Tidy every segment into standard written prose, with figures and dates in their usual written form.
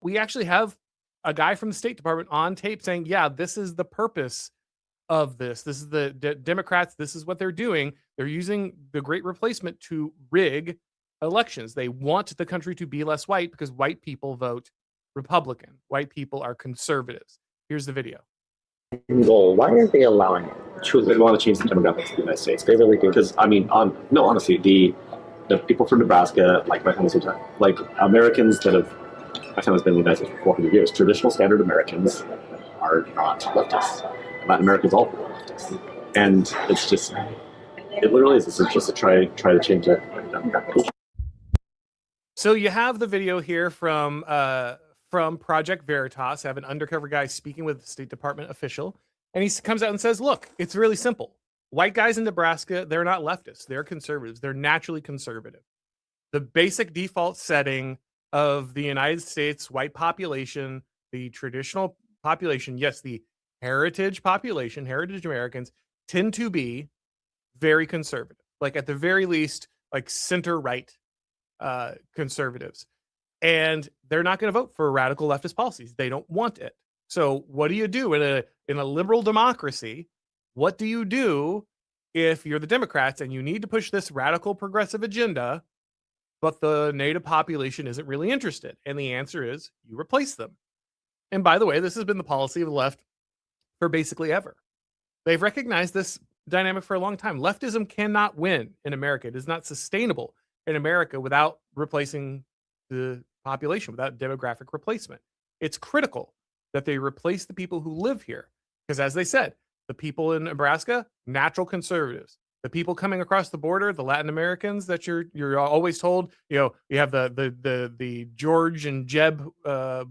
we actually have a guy from the State Department on tape saying, yeah, this is the purpose of this. This is the Democrats. This is what they're doing. They're using the Great Replacement to rig elections. They want the country to be less white because white people vote Republican. White people are conservatives. Here's the video. Goal. Why are they allowing it? They want to change the demographics of the United States. They really do. Because I mean, no, honestly, the people from Nebraska, like my family's like Americans that have, my family's been in the United States for 400 years. Traditional standard Americans are not leftists. Latin America's all leftists, and it's just, it literally is. This is just to try to change the demographics. So you have the video here from Project Veritas. I have an undercover guy speaking with the State Department official, and he comes out and says, look, it's really simple. White guys in Nebraska, they're not leftists. They're conservatives. They're naturally conservative. The basic default setting of the United States white population, the traditional population, yes, the heritage population, heritage Americans, tend to be very conservative. Like at the very least, like center-right conservatives. And they're not going to vote for radical leftist policies. They don't want it. So what do you do in a liberal democracy? What do you do if you're the Democrats and you need to push this radical progressive agenda, but the native population isn't really interested? And the answer is you replace them. And by the way, this has been the policy of the left for basically ever. They've recognized this dynamic for a long time. Leftism cannot win in America. It is not sustainable in America without replacing the population, without demographic replacement. It's critical that they replace the people who live here. Because as they said, the people in Nebraska, natural conservatives. The people coming across the border, the Latin Americans that you're always told, you have the George and Jeb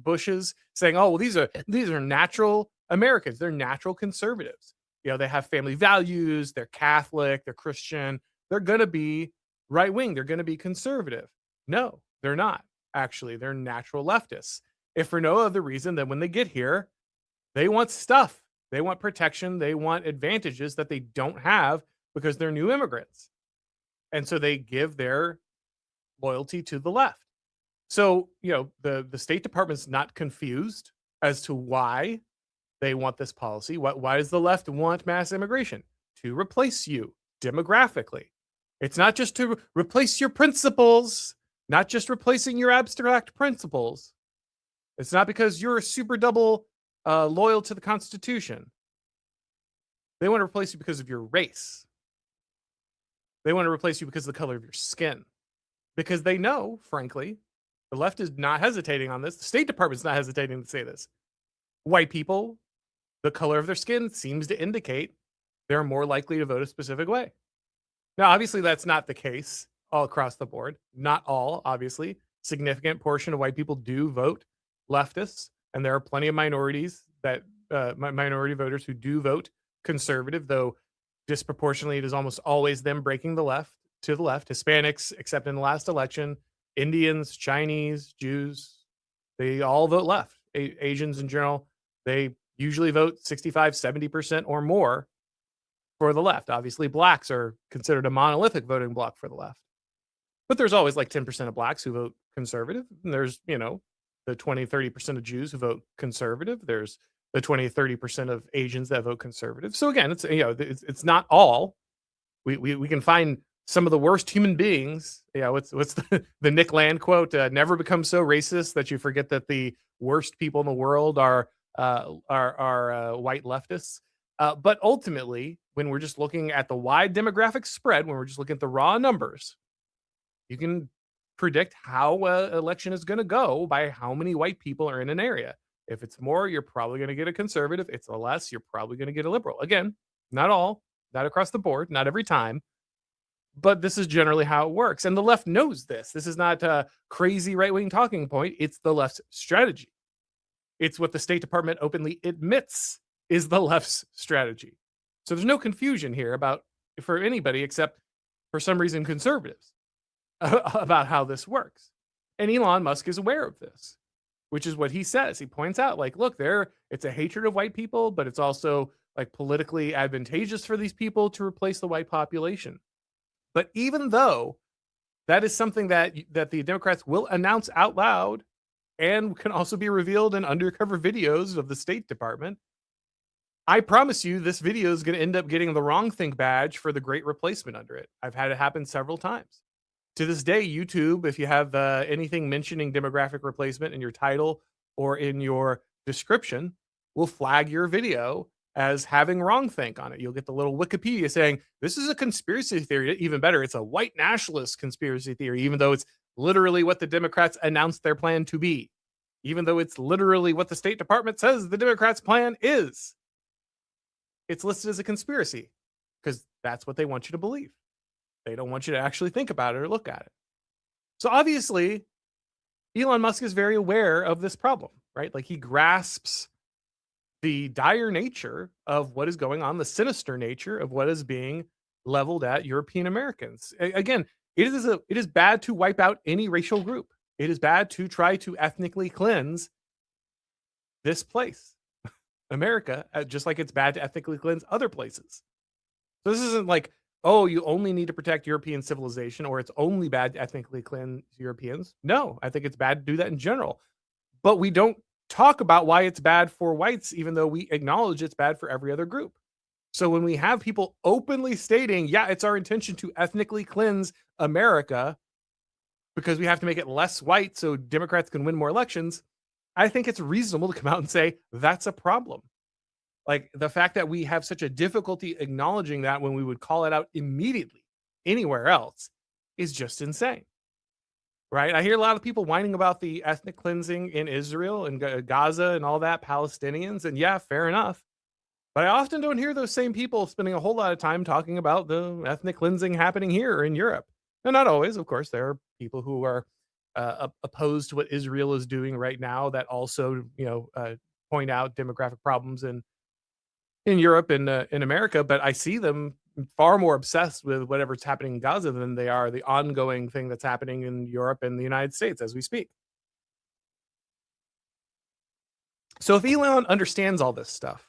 Bushes saying, oh, well, these are natural Americans. They're natural conservatives. They have family values. They're Catholic. They're Christian. They're going to be right wing. They're going to be conservative. No, they're not. Actually, they're natural leftists. If for no other reason than when they get here, they want stuff. They want protection. They want advantages that they don't have because they're new immigrants. And so they give their loyalty to the left. So, the State Department's not confused as to why they want this policy. Why does the left want mass immigration? To replace you demographically. It's not just to replace your principles, not just replacing your abstract principles. It's not because you're super double loyal to the Constitution. They want to replace you because of your race. They want to replace you because of the color of your skin. Because they know, frankly, the left is not hesitating on this. The State Department's not hesitating to say this. White people, the color of their skin seems to indicate they're more likely to vote a specific way. Now, obviously, that's not the case all across the board. Not all, obviously. Significant portion of white people do vote leftists, and there are plenty of minorities that minority voters who do vote conservative, though disproportionately it is almost always them breaking the left to the left. Hispanics, except in the last election, Indians, Chinese, Jews, they all vote left. Asians in general, they usually vote 65, 70% or more for the left. Obviously, blacks are considered a monolithic voting bloc for the left. But there's always like 10% of blacks who vote conservative. And there's, the 20, 30% of Jews who vote conservative. There's the 20, 30% of Asians that vote conservative. So again, it's not all. We can find some of the worst human beings. What's the Nick Land quote? Never become so racist that you forget that the worst people in the world are white leftists. But ultimately, when we're just looking at the wide demographic spread, when we're just looking at the raw numbers, you can predict how an election is going to go by how many white people are in an area. If it's more, you're probably going to get a conservative. If it's less, you're probably going to get a liberal. Again, not all, not across the board, not every time. But this is generally how it works. And the left knows this. This is not a crazy right-wing talking point. It's the left's strategy. It's what the State Department openly admits is the left's strategy. So there's no confusion here for anybody except, for some reason, conservatives about how this works. And Elon Musk is aware of this, which is what he says. He points out, look, it's a hatred of white people, but it's also politically advantageous for these people to replace the white population. But even though that is something that the Democrats will announce out loud and can also be revealed in undercover videos of the State Department. I promise you, this video is going to end up getting the wrong think badge for the Great Replacement under it. I've had it happen several times. To this day, YouTube, if you have anything mentioning demographic replacement in your title or in your description, will flag your video as having wrongthink on it. You'll get the little Wikipedia saying, this is a conspiracy theory. Even better, it's a white nationalist conspiracy theory, even though it's literally what the Democrats announced their plan to be, even though it's literally what the State Department says the Democrats' plan is. It's listed as a conspiracy because that's what they want you to believe. They don't want you to actually think about it or look at it. So obviously, Elon Musk is very aware of this problem, right? Like, he grasps the dire nature of what is going on, the sinister nature of what is being leveled at European Americans. Again, it is bad to wipe out any racial group. It is bad to try to ethnically cleanse this place, America, just like it's bad to ethnically cleanse other places. So this isn't like, oh, you only need to protect European civilization, or it's only bad to ethnically cleanse Europeans. No, I think it's bad to do that in general. But we don't talk about why it's bad for whites, even though we acknowledge it's bad for every other group. So when we have people openly stating, yeah, it's our intention to ethnically cleanse America because we have to make it less white so Democrats can win more elections, I think it's reasonable to come out and say that's a problem. Like, the fact that we have such a difficulty acknowledging that when we would call it out immediately anywhere else is just insane. Right? I hear a lot of people whining about the ethnic cleansing in Israel and Gaza and all that, Palestinians, and yeah, fair enough. But I often don't hear those same people spending a whole lot of time talking about the ethnic cleansing happening here in Europe. And not always, of course. There are people who are opposed to what Israel is doing right now that also, point out demographic problems in Europe and in America. But I see them far more obsessed with whatever's happening in Gaza than they are the ongoing thing that's happening in Europe and the United States as we speak. So if Elon understands all this stuff,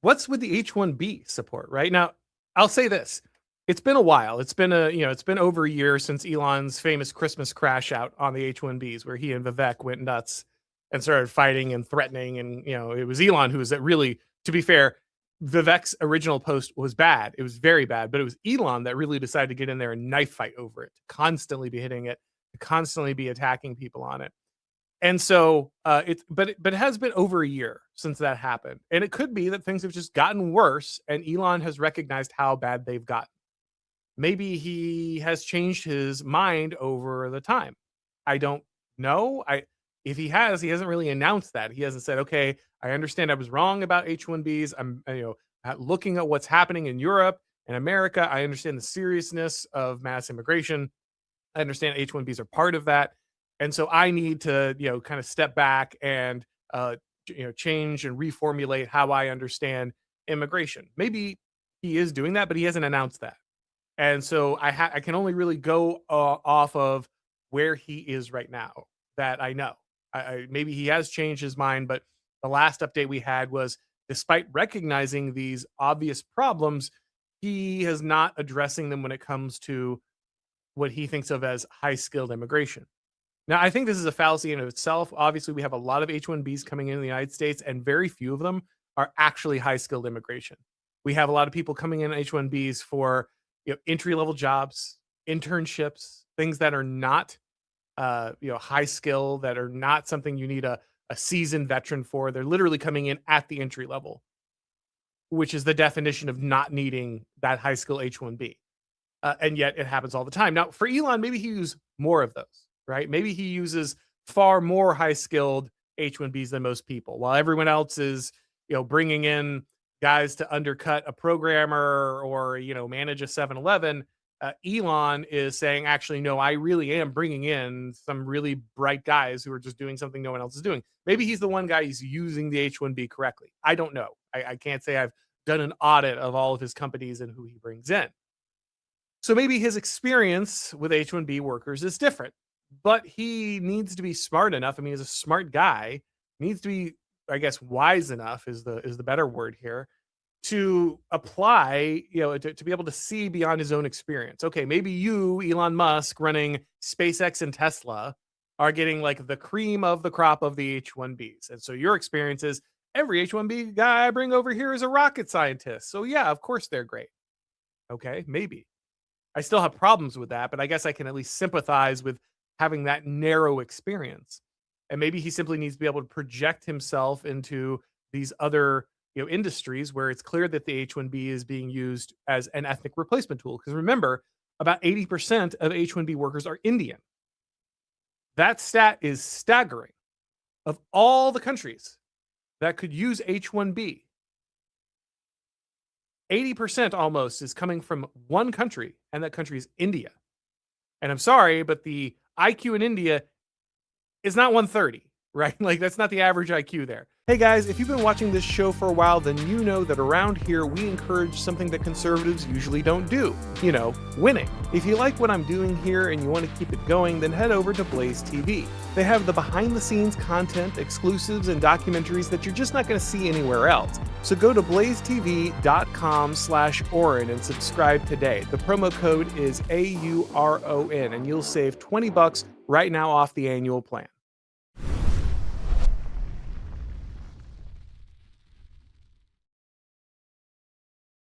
what's with the H-1B support, right? Now, I'll say this. It's been a while. It's been it's been over a year since Elon's famous Christmas crash out on the H-1Bs, where he and Vivek went nuts and started fighting and threatening. And, it was Elon who was really, to be fair, Vivek's original post was bad. It was very bad, but it was Elon that really decided to get in there and knife fight over it, to constantly be hitting it, to constantly be attacking people on it. And so but it has been over a year since that happened. And it could be that things have just gotten worse and Elon has recognized how bad they've gotten. Maybe he has changed his mind over the time. I don't know. If he hasn't really announced that. He hasn't said, okay, I understand I was wrong about H-1Bs. I'm, looking at what's happening in Europe and America. I understand the seriousness of mass immigration. I understand H-1Bs are part of that. And so I need to, kind of step back and, change and reformulate how I understand immigration. Maybe he is doing that, but he hasn't announced that. And so I can only really go off of where he is right now that I know. Maybe he has changed his mind, but the last update we had was, despite recognizing these obvious problems, he is not addressing them when it comes to what he thinks of as high-skilled immigration. Now, I think this is a fallacy in of itself. Obviously, we have a lot of H-1Bs coming in the United States, and very few of them are actually high-skilled immigration. We have a lot of people coming in H-1Bs for entry-level jobs, internships, things that are not high skill, that are not something you need a seasoned veteran for. They're literally coming in at the entry level, which is the definition of not needing that high skill H-1B. And yet it happens all the time. Now, for Elon, maybe he uses more of those, right? Maybe he uses far more high skilled H-1Bs than most people, while everyone else is, bringing in guys to undercut a programmer or, manage a 7-Eleven. Elon is saying, actually, no, I really am bringing in some really bright guys who are just doing something no one else is doing. Maybe he's the one guy who's using the H-1B correctly. I don't know. I can't say I've done an audit of all of his companies and who he brings in. So maybe his experience with H-1B workers is different, but he needs to be smart enough. I mean, he's a smart guy, needs to be, I guess, wise enough is the better word here, to apply, to be able to see beyond his own experience. Okay, maybe you, Elon Musk, running SpaceX and Tesla, are getting like the cream of the crop of the H-1Bs. And so your experience is every H-1B guy I bring over here is a rocket scientist. So yeah, of course they're great. Okay, maybe. I still have problems with that, but I guess I can at least sympathize with having that narrow experience. And maybe he simply needs to be able to project himself into these other, industries where it's clear that the H-1B is being used as an ethnic replacement tool. Because remember, about 80% of H-1B workers are Indian. That stat is staggering. Of all the countries that could use H-1B, 80% almost is coming from one country, and that country is India. And I'm sorry, but the IQ in India is not 130, right? Like, that's not the average IQ there. Hey guys, if you've been watching this show for a while, then you know that around here we encourage something that conservatives usually don't do. Winning. If you like what I'm doing here and you want to keep it going, then head over to BlazeTV. They have the behind-the-scenes content, exclusives, and documentaries that you're just not going to see anywhere else. So go to blazetv.com/Oren and subscribe today. The promo code is AURON, and you'll save $20 right now off the annual plan.